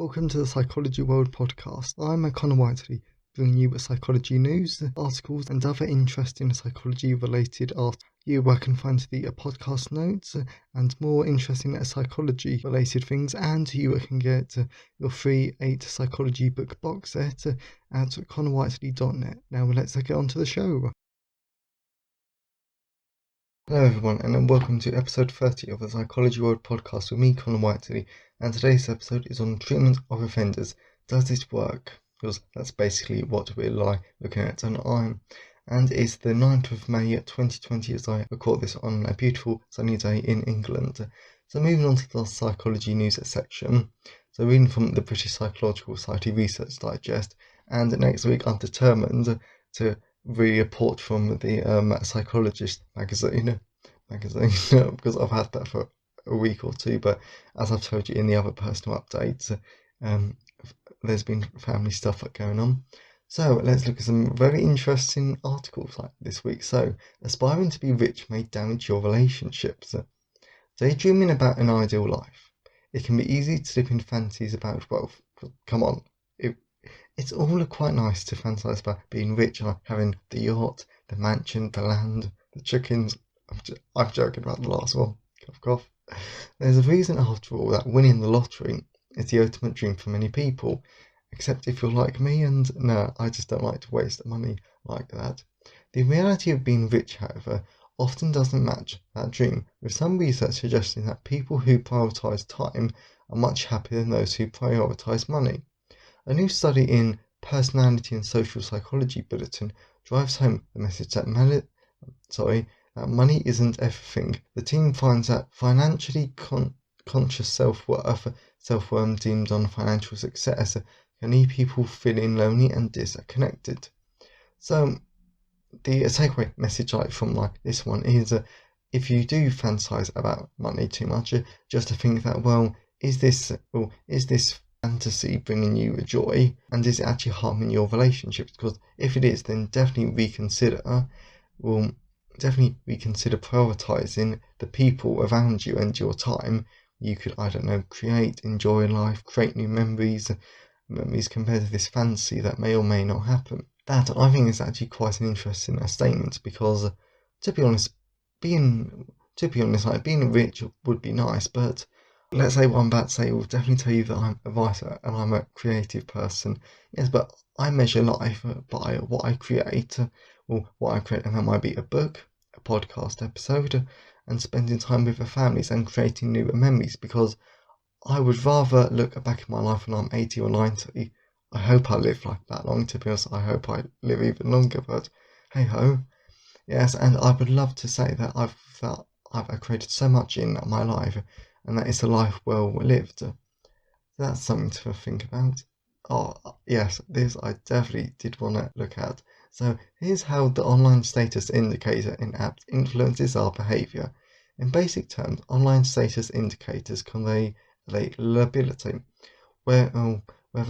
Welcome to the Psychology World podcast. I'm Connor Whiteley, bringing you psychology news, articles, and other interesting psychology-related articles. Where I can find the podcast notes and more interesting psychology-related things, and you can get your free 8 psychology book box set at connorwhiteley.net. Now let's get on to the show. Hello everyone, and welcome to episode 30 of the Psychology World podcast with me, Connor Whiteley, and today's episode is on treatment of offenders. Does this work? Because that's basically what we're looking at, and it's the 9th of May 2020 as I record this on a beautiful sunny day in England. So moving on to the psychology news section, so reading from the British Psychological Society Research Digest, and next week I'm determined to report from the Psychologist magazine because I've had that for a week or two, but as I've told you in the other personal updates, there's been family stuff going on. So let's look at some very interesting articles like this week. So, aspiring to be rich may damage your relationships. Daydreaming about an ideal life. It can be easy to slip in fantasies about wealth. Come on, it's all quite nice to fantasize about being rich, like having the yacht, the mansion, the land, the chickens. I'm joking about the last one. Cough, cough. There's a reason, after all, that winning the lottery is the ultimate dream for many people. Except if you're like me, and no, I just don't like to waste money like that. The reality of being rich, however, often doesn't match that dream, with some research suggesting that people who prioritise time are much happier than those who prioritise money. A new study in Personality and Social Psychology Bulletin drives home the message that money isn't everything. The team finds that financially conscious self-worth deemed on financial success, can leave people feeling lonely and disconnected. So the takeaway message from this one is if you do fantasize about money too much, just to think that, well, is this fantasy bringing you joy, and is it actually harming your relationships? Because if it is, then definitely reconsider prioritizing the people around you and your time. You could, create, enjoy life, create new memories compared to this fantasy that may or may not happen. That, I think, is actually quite an interesting statement, because to be honest, being rich would be nice, but let's say what I'm about to say will definitely tell you that I'm a writer and I'm a creative person. Yes, but I measure life by what I create, and that might be a book, a podcast episode, and spending time with the families and creating new memories, because I would rather look back at my life when I'm 80 or 90. I hope I live like that long, to be honest. I hope I live even longer, but hey ho. Yes, and I would love to say that I've created so much in my life, and that it's a life well lived. That's something to think about. Oh, yes, this I definitely did want to look at. So here's how the online status indicator in apps influences our behaviour. In basic terms, online status indicators convey reliability, whether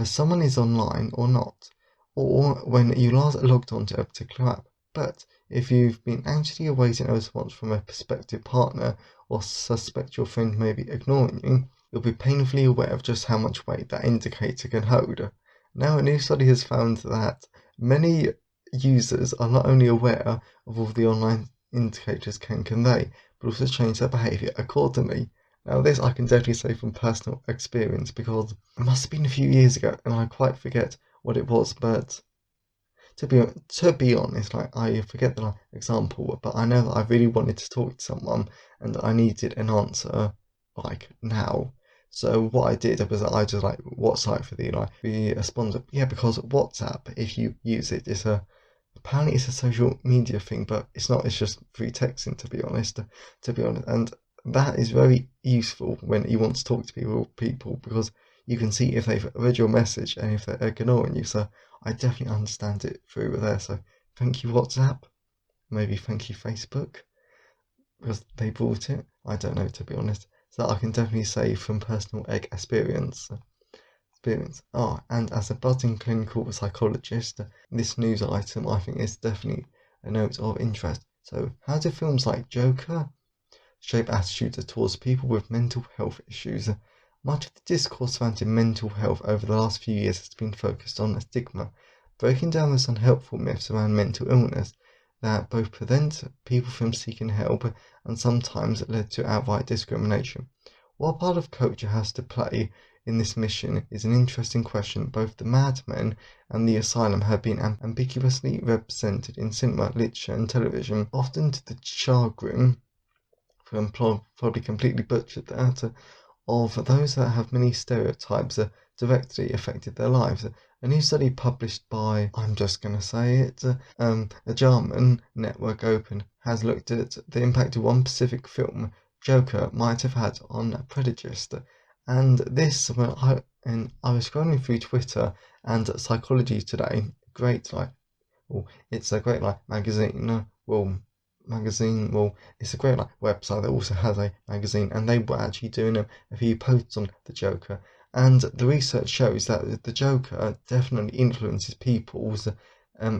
someone is online or not, or when you last logged onto a particular app. But if you've been anxiously awaiting a response from a prospective partner, or suspect your friend may be ignoring you, you'll be painfully aware of just how much weight that indicator can hold. Now, a new study has found that many users are not only aware of all the online indicators can convey, but also change their behaviour accordingly. Now, this I can definitely say from personal experience, because it must have been a few years ago and I quite forget what it was, but to be honest, I forget the example, but I know that I really wanted to talk to someone and I needed an answer now. So what I did was I just WhatsApp for the sponsor. Yeah, because WhatsApp, if you use it, apparently it's a social media thing, but it's not. It's just free texting, to be honest. And that is very useful when you want to talk to people, because you can see if they've read your message and if they're ignoring you. So I definitely understand it through there. So thank you, WhatsApp. Maybe thank you, Facebook, because they brought it. I don't know, to be honest. So I can definitely say from personal experience. Oh, and as a budding clinical psychologist, this news item I think is definitely a note of interest. So, how do films like Joker shape attitudes towards people with mental health issues? Much of the discourse surrounding mental health over the last few years has been focused on stigma, breaking down those unhelpful myths around mental illness that both prevent people from seeking help and sometimes led to outright discrimination. What part of culture has to play in this mission is an interesting question. Both the madmen and the asylum have been ambiguously represented in cinema, literature, and television, often to the chagrin, probably completely butchered that, of those that have many stereotypes directly affected their lives. A new study published by, I'm just going to say it, a German network Open has looked at the impact of one specific film, Joker, might have had on prejudice. And this, and I was scrolling through Twitter and Psychology Today, great, well, it's a great magazine, it's a great website that also has a magazine, and they were actually doing a few posts on the Joker, and the research shows that the Joker definitely influences people's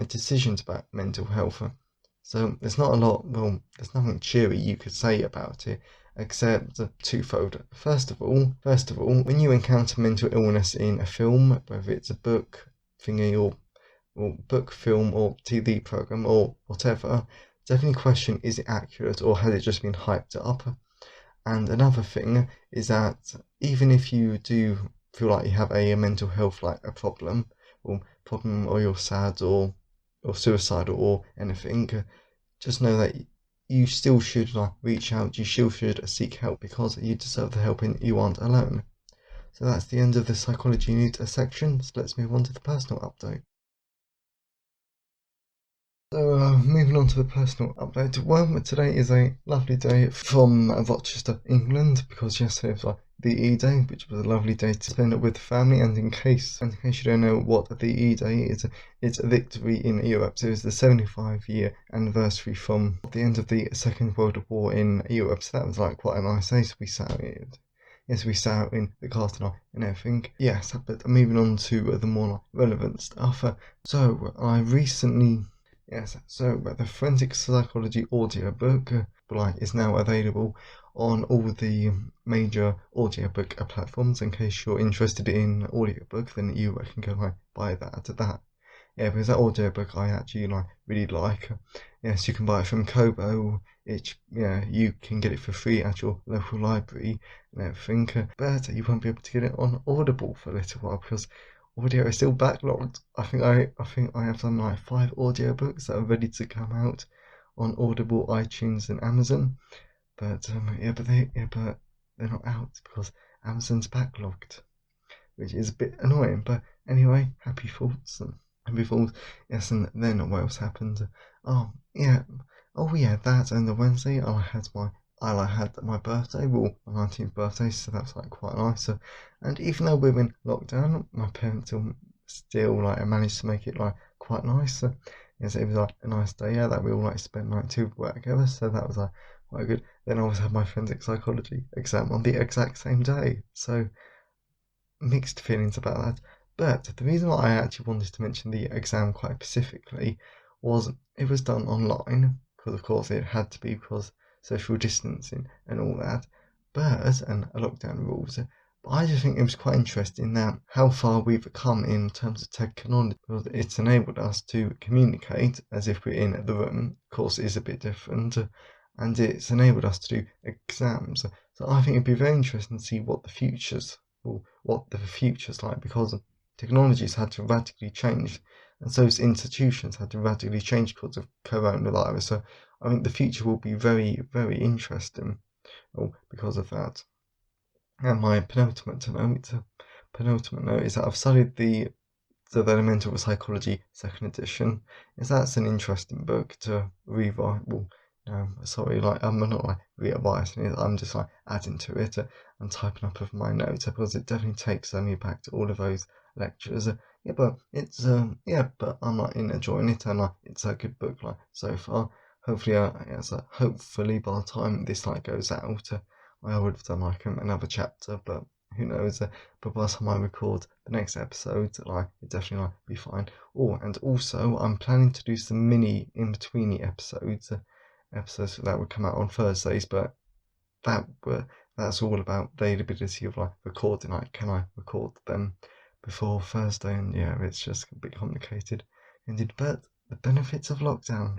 decisions about mental health. So there's not a lot, there's nothing cheery you could say about it, except twofold. First of all, when you encounter mental illness in a film, whether it's a book thingy or book, film, or TV program, or whatever, definitely question, is it accurate or has it just been hyped up? And another thing is that even if you do feel like you have a mental health a problem, or you're sad or suicidal or anything, just know that you still should reach out, you still should seek help, because you deserve the help and you aren't alone. So that's the end of the psychology news section, so let's move on to the personal update. So moving on to the personal update. Well, today is a lovely day from Rochester, England, because yesterday was VE Day, which was a lovely day to spend with family. And in case you don't know what VE Day is, it's a victory in Europe. So it's the 75-year anniversary from the end of the Second World War in Europe. So that was quite a nice day. So we sat out in the garden and everything. Yes, but moving on to the more relevant stuff. So I recently. Yes, so the Forensic Psychology audiobook is now available on all the major audiobook platforms. In case you're interested in audiobook, then you can go buy that. Yeah, because that audiobook I actually really like. Yes, you can buy it from Kobo. You can get it for free at your local library and everything. But you won't be able to get it on Audible for a little while because audio is still backlogged. I think I have some 5 audiobooks that are ready to come out on Audible, iTunes, and Amazon. But they're not out because Amazon's backlogged, which is a bit annoying. But anyway, happy thoughts. Yes, and then what else happened? Oh yeah, that, and the Wednesday I had my birthday, my 19th birthday, so that's quite nice. And even though we're in lockdown, my parents still managed to make it quite nice. Yes, it was a nice day, that we all spent 2 weeks together, so that was quite good. Then I also had my forensic psychology exam on the exact same day, so mixed feelings about that. But the reason why I actually wanted to mention the exam quite specifically was it was done online, because of course it had to be because social distancing and all that, and lockdown rules. But I just think it was quite interesting that how far we've come in terms of technology, because it's enabled us to communicate as if we're in the room. Of course, it is a bit different, and it's enabled us to do exams. So I think it'd be very interesting to see what the future's like, because technologies had to radically change, and so institutions had to radically change because of coronavirus. So I think the future will be very, very interesting because of that. And my penultimate note is that I've studied the Elemental Psychology second edition. That's an interesting book to rewrite. Sorry, I'm not revising it. I'm just adding to it and typing up of my notes, because it definitely takes me back to all of those lectures. But it's but I'm enjoying it, and it's a good book so far. Hopefully by the time this goes out, I would have done another chapter, but who knows? But by the time I record the next episode, it definitely be fine. Oh, and also I'm planning to do some mini in-betweeny episodes that would come out on Thursdays, but that that's all about availability of like recording. Like, can I record them before Thursday? And yeah, it's just a bit complicated indeed. But the benefits of lockdown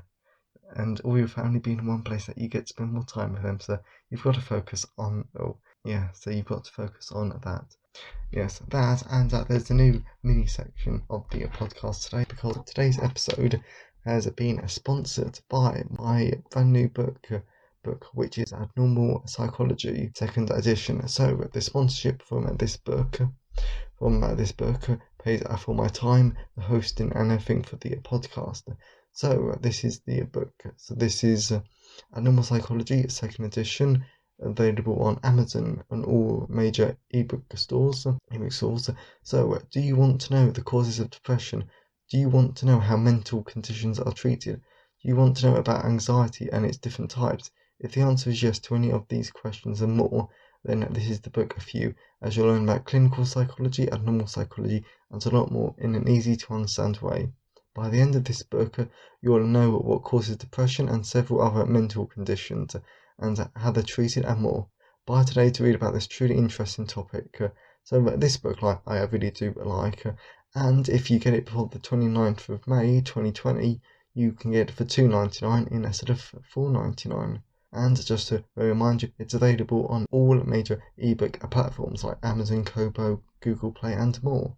and all your family being in one place, that you get to spend more time with them. So you've got to focus on, so you've got to focus on that. Yes, that, and that there's a new mini section of the podcast today, because today's episode has been sponsored by my brand new book, which is Abnormal Psychology, second edition. So the sponsorship from this book pays for my time, the hosting, and everything for the podcast. So this is the book. So this is Abnormal Psychology, second edition, available on Amazon and all major ebook stores. So, do you want to know the causes of depression? Do you want to know how mental conditions are treated? Do you want to know about anxiety and its different types? If the answer is yes to any of these questions and more, then this is the book for you, as you'll learn about clinical psychology, abnormal psychology, and a lot more in an easy to understand way. By the end of this book, you'll know what causes depression and several other mental conditions, and how they're treated and more. Buy today to read about this truly interesting topic. So this book, I really do like, and if you get it before the 29th of May 2020, you can get it for $2.99 instead of $4.99. And just to remind you, it's available on all major ebook platforms like Amazon, Kobo, Google Play, and more.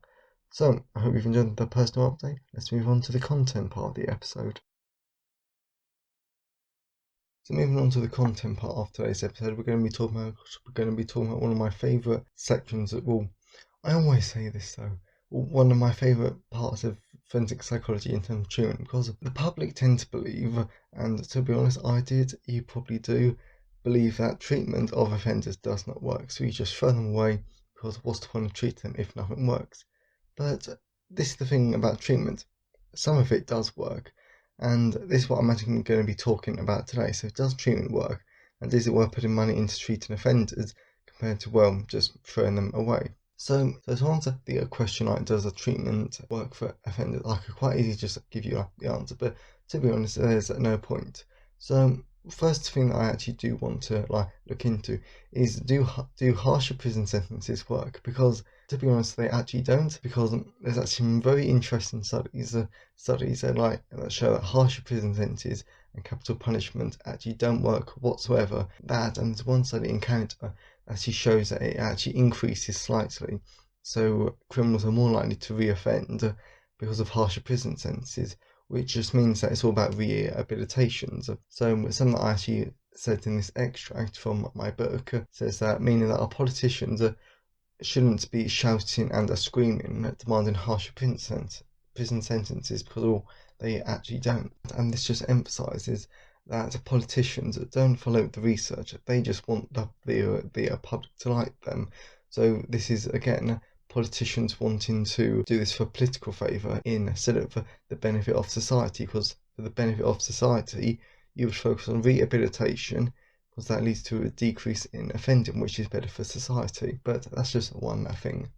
So, I hope you've enjoyed the personal update. Let's move on to the content part of the episode. So moving on to the content part of today's episode, we're going to be talking about one of my favourite sections of, I always say this though, one of my favourite parts of forensic psychology in terms of treatment, because the public tend to believe, and to be honest, you probably do, believe that treatment of offenders does not work. So you just throw them away, because what's the point of treating them if nothing works? But this is the thing about treatment. Some of it does work. And this is what I'm actually going to be talking about today. So does treatment work? And is it worth putting money into treating offenders compared to, just throwing them away? So to answer the question, like, does a treatment work for offenders? I could quite easily just give you the answer, but to be honest, there's no point. So first thing that I actually do want to look into is, do harsher prison sentences work? Because to be honest, they actually don't, because there's actually some very interesting studies that show that harsher prison sentences and capital punishment actually don't work whatsoever. And there's one study in Canada actually shows that it actually increases slightly. So criminals are more likely to reoffend because of harsher prison sentences, which just means that it's all about rehabilitations. So something that I actually said in this extract from my book says that, meaning that our politicians shouldn't be shouting and screaming, demanding harsher prison sentences, because they actually don't. And this just emphasises that politicians don't follow the research, they just want the public to like them. So this is, again, politicians wanting to do this for political favour instead of for the benefit of society, because for the benefit of society you would focus on rehabilitation, because that leads to a decrease in offending, which is better for society. But that's just one thing.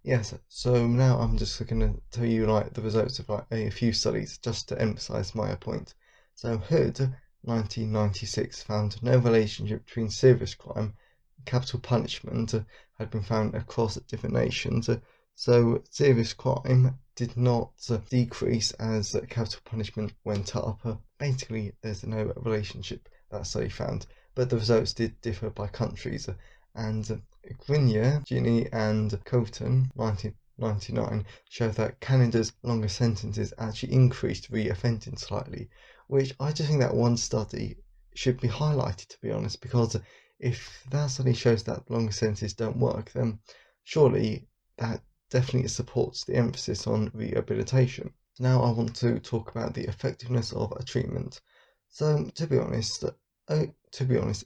Yes, so now I'm just going to tell you the results of a few studies, just to emphasise my point. So Hood 1996 found no relationship between serious crime and capital punishment had been found across different nations. So serious crime did not decrease as capital punishment went up. Basically, there's no relationship, that study found, but the results did differ by countries. And Grenier, Ginny, and Colton 1999 showed that Canada's longer sentences actually increased re-offending slightly, which I just think that one study should be highlighted, to be honest, because if that study shows that longer sentences don't work, then surely that definitely supports the emphasis on rehabilitation. Now I want to talk about the effectiveness of a treatment. So to be honest,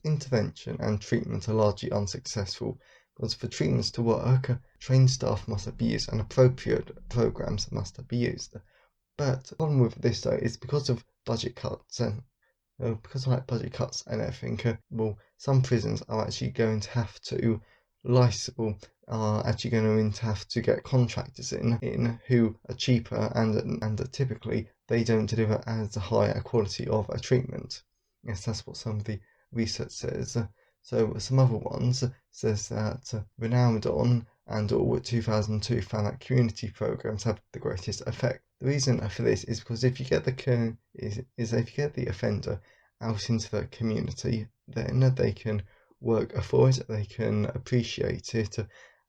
intervention and treatment are largely unsuccessful, because for treatments to work, trained staff must be used and appropriate programs must be used. But the problem with this though is because of budget cuts and everything, some prisons are actually going to have to get contractors in who are cheaper, and typically they don't deliver as high a quality of a treatment. Yes, that's what some of the research says. So some other ones says that Ronaldo and all 2002 found that community programs have the greatest effect. The reason for this is because if you get if you get the offender out into the community, then they can work for it, they can appreciate it,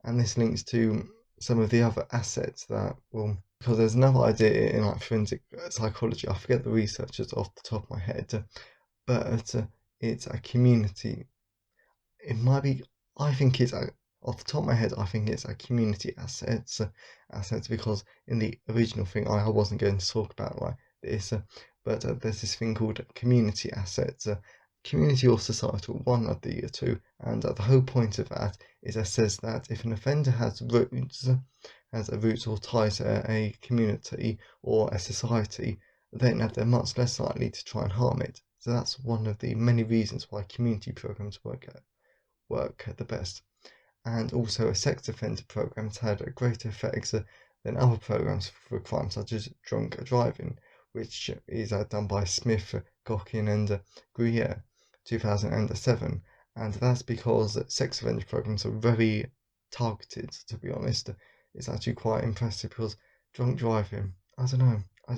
and this links to some of the other assets that will. Because there's another idea in like forensic psychology, I forget the researchers off the top of my head, but it's a community. It might be. I think it's off the top of my head. I think it's a community assets because in the original thing I wasn't going to talk about like this, but there's this thing called community assets, community or societal, one of the two, and the whole point of that is it says that if an offender has a roots or ties to a community or a society, then they're much less likely to try and harm it. So that's one of the many reasons why community programs work the best. And also, sex offender programs had a greater effects than other programs for crimes such as drunk driving, which is done by Smith, Gockin, and Gruyere, 2007. And that's because sex offender programs are very targeted, to be honest. It's actually quite impressive because drunk driving, I don't know, I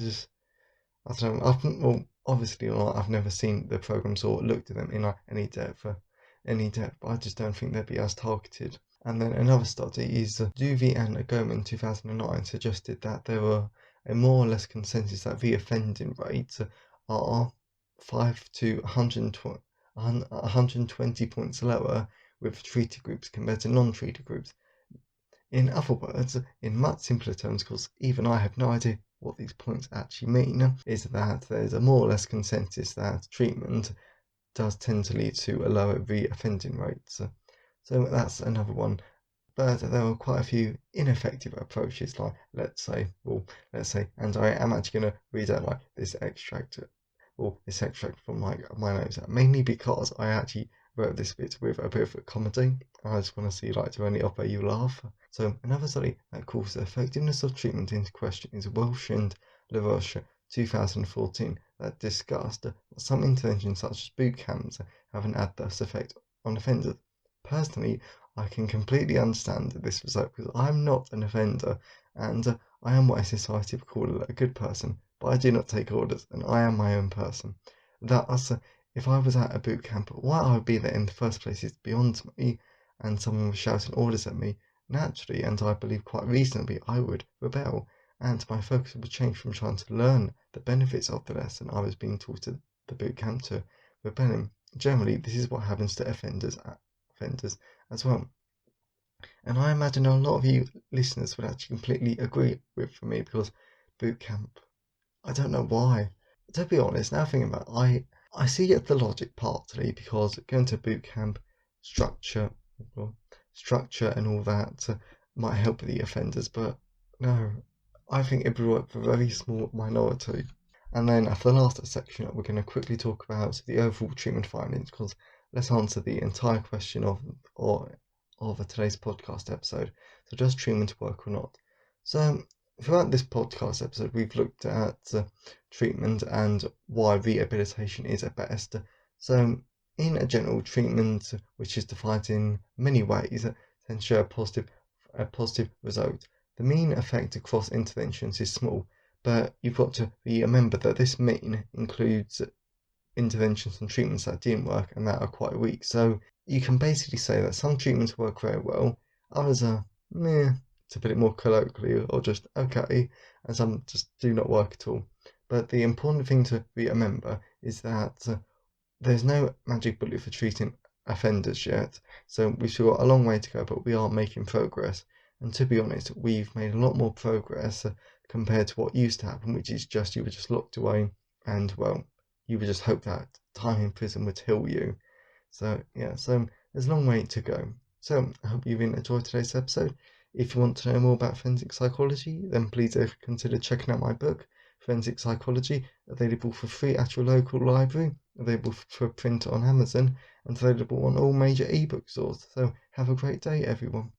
don't know. Well, obviously, like, I've never seen the programs or looked at them in any depth, but I just don't think they'd be as targeted. And then another study is Duvey and Agoma in 2009 suggested that there were a more or less consensus that reoffending rates are 5 to 120 points lower with treated groups compared to non-treated groups. In other words, in much simpler terms, because even I have no idea what these points actually mean, is that there's a more or less consensus that treatment does tend to lead to a lower re-offending rate. So that's another one. But there are quite a few ineffective approaches, like let's say, and I am actually going to read out like this extract from my notes, mainly because I actually wrote this bit with a bit of comedy. I just want to see like do any offer you laugh. So another study that calls the effectiveness of treatment into question is Welsh and LaRoche 2014 that discussed that some interventions such as boot camps have an adverse effect on offenders. Personally, I can completely understand this result because I'm not an offender and I am what a society would call a good person, but I do not take orders and I am my own person. Thus, if I was at a boot camp, why I would be there in the first place is beyond me, and someone was shouting orders at me. Naturally, and I believe quite reasonably, I would rebel, and my focus would change from trying to learn the benefits of the lesson I was being taught at the boot camp to rebelling. Generally, this is what happens to offenders as well. And I imagine a lot of you listeners would actually completely agree with me because boot camp, I don't know why. To be honest, now thinking about it, I see it the logic partly because going to boot camp, structure, structure and all that might help the offenders, but no, I think it would work for a very small minority. And then for the last section, we're going to quickly talk about the overall treatment findings because let's answer the entire question of today's podcast episode. So does treatment work or not? So throughout this podcast episode, we've looked at treatment and why rehabilitation is at best. So in a general, treatment, which is defined in many ways, tends to show a positive result. The mean effect across interventions is small, but you've got to remember that this mean includes interventions and treatments that didn't work and that are quite weak. So you can basically say that some treatments work very well, others are meh, to put it more colloquially, or just okay, and some just do not work at all. But the important thing to remember is that there's no magic bullet for treating offenders yet, so we've still got a long way to go, but we are making progress. And to be honest, we've made a lot more progress compared to what used to happen, which is just you were just locked away and, well, you would just hope that time in prison would heal you. So, yeah, so there's a long way to go. So, I hope you've enjoyed today's episode. If you want to know more about forensic psychology, then please consider checking out my book, Forensic Psychology, available for free at your local library, available for print on Amazon, and available on all major ebook stores. So, have a great day, everyone.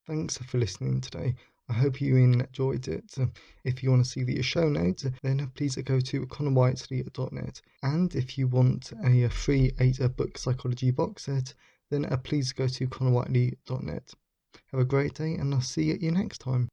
Thanks for listening today. I hope you enjoyed it. If you want to see the show notes, then please go to connorwhiteley.net. And if you want a free 8-book psychology box set, then please go to connorwhiteley.net. Have a great day, and I'll see you next time.